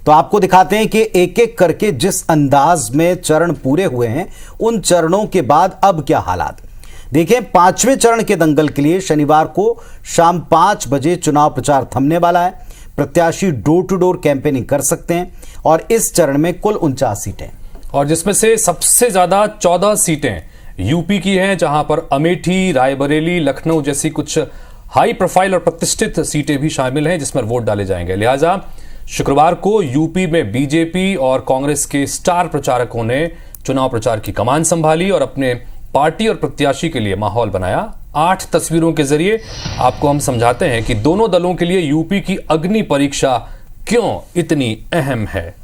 तो आपको दिखाते हैं कि एक एक करके जिस अंदाज में चरण पूरे हुए हैं, उन चरणों के बाद अब क्या हालात। देखिए, 5वें चरण के दंगल के लिए शनिवार को शाम 5 बजे चुनाव प्रचार थमने वाला है। प्रत्याशी डोर टू डोर कैंपेनिंग कर सकते हैं और इस चरण में कुल 49 सीटें, और जिसमें से सबसे ज्यादा 14 सीटें यूपी की हैं, जहां पर अमेठी, रायबरेली, लखनऊ जैसी कुछ हाई प्रोफाइल और प्रतिष्ठित सीटें भी शामिल हैं जिसमें वोट डाले जाएंगे। लिहाजा शुक्रवार को यूपी में बीजेपी और कांग्रेस के स्टार प्रचारकों ने चुनाव प्रचार की कमान संभाली और अपने पार्टी और प्रत्याशी के लिए माहौल बनाया। 8 तस्वीरों के जरिए आपको हम समझाते हैं कि दोनों दलों के लिए यूपी की अग्नि परीक्षा क्यों इतनी अहम है।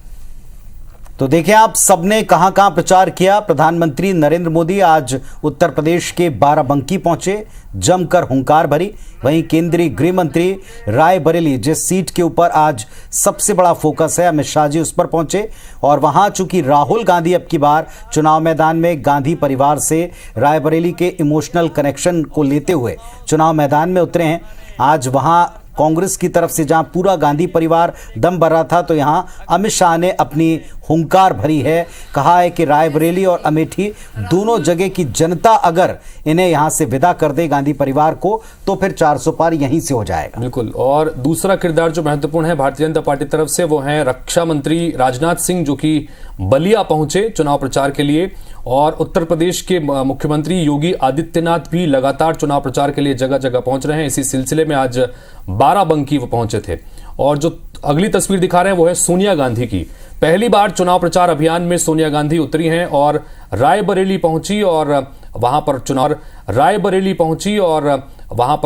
तो देखिए, आप सबने कहां कहां प्रचार किया। प्रधानमंत्री नरेंद्र मोदी आज उत्तर प्रदेश के बाराबंकी पहुंचे, जमकर हुंकार भरी। वहीं केंद्रीय गृह मंत्री रायबरेली, जिस सीट के ऊपर आज सबसे बड़ा फोकस है, अमित शाह जी उस पर पहुंचे। और वहां चूंकि राहुल गांधी अब की बार चुनाव मैदान में गांधी परिवार से रायबरेली के इमोशनल कनेक्शन को लेते हुए चुनाव मैदान में उतरे हैं। आज वहां कांग्रेस की तरफ से जहां पूरा गांधी परिवार दम भर रहा था, तो यहां अमित शाह ने अपनी हुंकार भरी है। कहा है कि रायबरेली और अमेठी दोनों जगह की जनता अगर इन्हें यहां से विदा कर दे गांधी परिवार को, तो फिर 400 पार यहीं से हो जाएगा। बिल्कुल। और दूसरा किरदार जो महत्वपूर्ण है भारतीय जनता पार्टी तरफ से, वो है रक्षा मंत्री राजनाथ सिंह, जो कि बलिया पहुंचे चुनाव प्रचार के लिए। और उत्तर प्रदेश के मुख्यमंत्री योगी आदित्यनाथ भी लगातार चुनाव प्रचार के लिए जगह जगह पहुंच रहे हैं। इसी सिलसिले में आज बाराबंकी वो पहुंचे थे। और जो अगली तस्वीर दिखा रहे हैं वो है सोनिया गांधी की। पहली बार चुनाव प्रचार अभियान में सोनिया गांधी उतरी हैं और रायबरेली पहुंची और वहां पर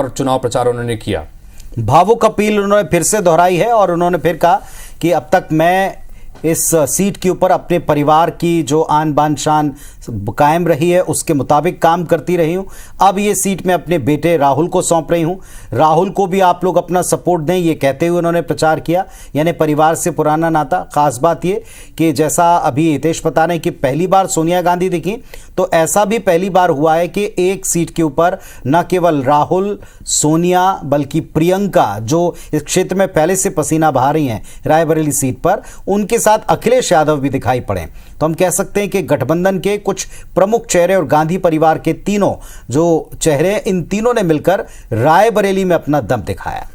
चुनाव प्रचार उन्होंने किया। भावुक अपील उन्होंने फिर से दोहराई है और उन्होंने फिर कहा कि अब तक मैं इस सीट के ऊपर अपने परिवार की जो आन बान शान कायम रही है उसके मुताबिक काम करती रही हूं। अब ये सीट मैं अपने बेटे राहुल को सौंप रही हूं। राहुल को भी आप लोग अपना सपोर्ट दें, ये कहते हुए उन्होंने प्रचार किया। यानी परिवार से पुराना नाता। खास बात ये कि जैसा अभी हितेश बता रहे हैं कि पहली बार सोनिया गांधी दिखी, तो ऐसा भी पहली बार हुआ है कि एक सीट के ऊपर न केवल राहुल, सोनिया, बल्कि प्रियंका, जो इस क्षेत्र में पहले से पसीना बहा रही हैं रायबरेली सीट पर, उनके साथ अखिलेश यादव भी दिखाई पड़े। तो हम कह सकते हैं कि गठबंधन के कुछ प्रमुख चेहरे और गांधी परिवार के तीनों जो चेहरे, इन तीनों ने मिलकर रायबरेली में अपना दम दिखाया।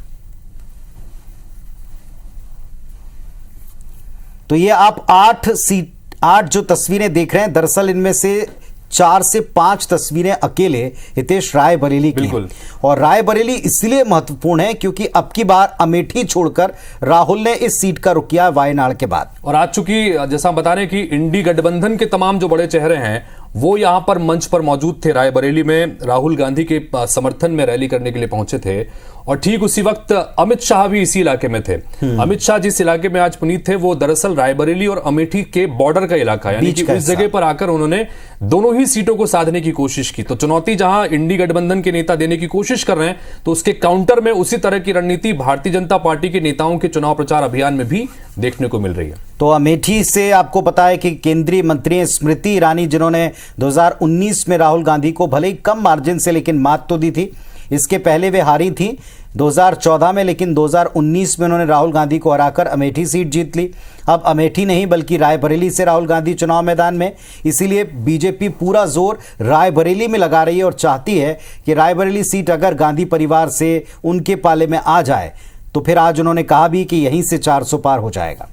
तो ये आप 8 जो तस्वीरें देख रहे हैं, दरअसल इनमें से 4 से 5 तस्वीरें अकेले हितेश रायबरेली की हैं। और रायबरेली इसलिए महत्वपूर्ण है क्योंकि अब की बार अमेठी छोड़कर राहुल ने इस सीट का रुख किया वायनाड के बाद। और आज चूंकि जैसा हम बता रहे हैं कि इंडी गठबंधन के तमाम जो बड़े चेहरे हैं वो यहां पर मंच पर मौजूद थे। रायबरेली में राहुल गांधी के समर्थन में रैली करने के लिए पहुंचे थे और ठीक उसी वक्त अमित शाह भी इसी इलाके में थे। अमित शाह जिस इलाके में आज पुनीत थे वो दरअसल रायबरेली और अमेठी के बॉर्डर का इलाका है, यानी कि उस जगह पर आकर उन्होंने दोनों ही सीटों को साधने की कोशिश की। तो चुनौती जहां इंडी गठबंधन के नेता देने की कोशिश कर रहे हैं, तो उसके काउंटर में उसी तरह की रणनीति भारतीय जनता पार्टी के नेताओं के चुनाव प्रचार अभियान में भी देखने को मिल रही है। तो अमेठी से आपको पता है कि केंद्रीय मंत्री स्मृति ईरानी, जिन्होंने 2019 में राहुल गांधी को भले ही कम मार्जिन से लेकिन मात तो दी थी, इसके पहले वे हारी थी 2014 में, लेकिन 2019 में उन्होंने राहुल गांधी को हराकर अमेठी सीट जीत ली। अब अमेठी नहीं बल्कि रायबरेली से राहुल गांधी चुनाव मैदान में। इसीलिए बीजेपी पूरा जोर रायबरेली में लगा रही है और चाहती है कि रायबरेली सीट अगर गांधी परिवार से उनके पाले में आ जाए, तो फिर आज उन्होंने कहा भी कि यहीं से 400 पार हो जाएगा।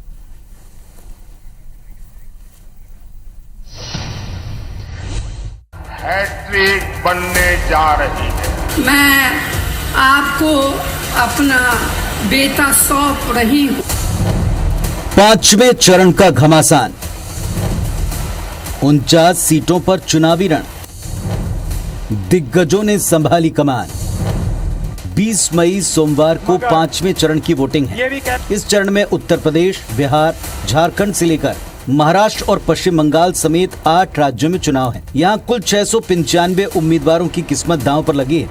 हैट्रिक बनने जा रही है। मैं आपको अपना बेटा सौंप रही हूं। 5वें चरण का घमासान, 49 सीटों पर चुनावी रण, दिग्गजों ने संभाली कमान। 20 मई सोमवार को 5वें चरण की वोटिंग है। इस चरण में उत्तर प्रदेश, बिहार, झारखंड से लेकर महाराष्ट्र और पश्चिम बंगाल समेत 8 राज्यों में चुनाव है। यहाँ कुल 695 उम्मीदवारों की किस्मत दांव पर लगी है।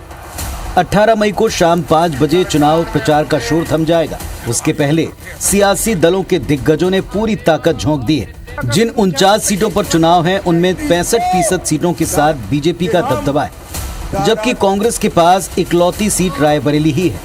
18 मई को शाम 5 बजे चुनाव प्रचार का शोर थम जाएगा। उसके पहले सियासी दलों के दिग्गजों ने पूरी ताकत झोंक दी है। जिन 49 सीटों पर चुनाव है उनमें 65% सीटों के साथ बीजेपी का दबदबा है, जबकि कांग्रेस के पास इकलौती सीट रायबरेली ही है।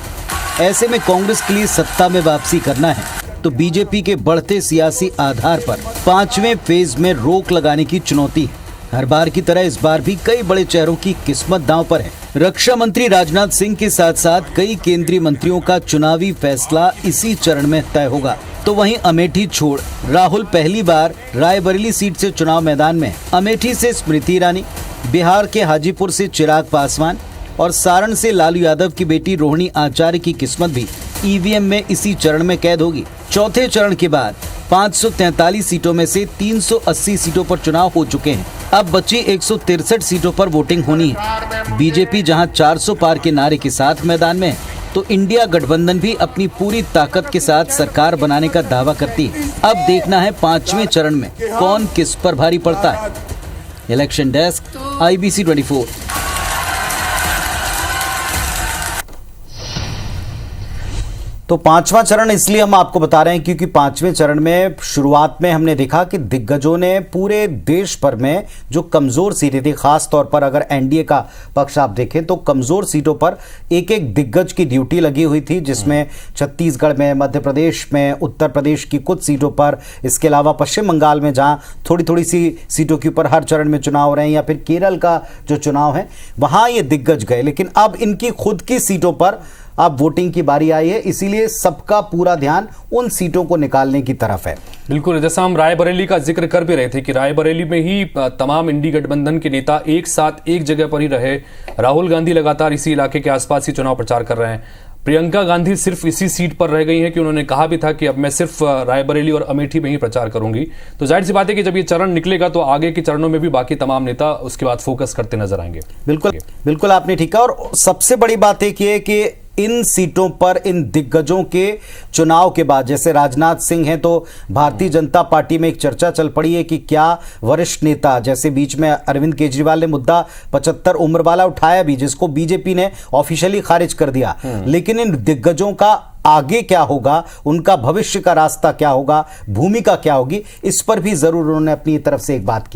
ऐसे में कांग्रेस के लिए सत्ता में वापसी करना है तो बीजेपी के बढ़ते सियासी आधार पर 5वें फेज में रोक लगाने की चुनौती है। हर बार की तरह इस बार भी कई बड़े चेहरों की किस्मत दांव पर है। रक्षा मंत्री राजनाथ सिंह के साथ साथ कई केंद्रीय मंत्रियों का चुनावी फैसला इसी चरण में तय होगा। तो वहीं अमेठी छोड़ राहुल पहली बार रायबरेली सीट से चुनाव मैदान में। अमेठी से स्मृति ईरानी, बिहार के हाजीपुर से चिराग पासवान और सारण से लालू यादव की बेटी रोहिणी आचार्य की किस्मत भी ईवीएम में इसी चरण में कैद होगी। चौथे चरण के बाद 543 सीटों में से 380 सीटों पर चुनाव हो चुके हैं। अब बची 163 सीटों पर वोटिंग होनी है। बीजेपी जहां 400 पार के नारे के साथ मैदान में है, तो इंडिया गठबंधन भी अपनी पूरी ताकत के साथ सरकार बनाने का दावा करती है। अब देखना है 5वें चरण में कौन किस पर भारी पड़ता है। Election desk, IBC 24। तो 5वां चरण इसलिए हम आपको बता रहे हैं क्योंकि 5वें चरण में शुरुआत में हमने देखा कि दिग्गजों ने पूरे देश भर में जो कमजोर सीटें थी, खास तौर पर अगर एनडीए का पक्ष आप देखें तो कमजोर सीटों पर एक एक दिग्गज की ड्यूटी लगी हुई थी, जिसमें छत्तीसगढ़ में, मध्य प्रदेश में, उत्तर प्रदेश की कुछ सीटों पर, इसके अलावा पश्चिम बंगाल में जहां थोड़ी थोड़ी सी सीटों के ऊपर हर चरण में चुनाव हो रहे हैं, या फिर केरल का जो चुनाव है वहां ये दिग्गज गए। लेकिन अब इनकी खुद की सीटों पर अब वोटिंग की बारी आई है, इसीलिए सबका पूरा ध्यान उन सीटों को निकालने की तरफ है। बिल्कुल, जैसा हम रायबरेली का जिक्र कर भी रहे थे कि रायबरेली में ही तमाम इंडी गठबंधन के नेता एक साथ एक जगह पर ही रहे। राहुल गांधी लगातार इसी इलाके के आसपास ही चुनाव प्रचार कर रहे हैं। प्रियंका गांधी सिर्फ इसी सीट पर रह गई हैं कि उन्होंने कहा भी था कि अब मैं सिर्फ रायबरेली और अमेठी में ही प्रचार करूंगी। तो जाहिर सी बात है कि जब ये चरण निकलेगा तो आगे के चरणों में भी बाकी तमाम नेता उसके बाद फोकस करते नजर आएंगे। बिल्कुल बिल्कुल, आपने ठीक कहा। और सबसे बड़ी बात एक ये है कि इन सीटों पर इन दिग्गजों के चुनाव के बाद, जैसे राजनाथ सिंह हैं तो भारतीय जनता पार्टी में एक चर्चा चल पड़ी है कि क्या वरिष्ठ नेता, जैसे बीच में अरविंद केजरीवाल ने मुद्दा 75 उम्र वाला उठाया भी, जिसको बीजेपी ने ऑफिशियली खारिज कर दिया, लेकिन इन दिग्गजों का आगे क्या होगा, उनका भविष्य का रास्ता क्या होगा, भूमिका क्या होगी, इस पर भी जरूर उन्होंने अपनी तरफ से एक बात की।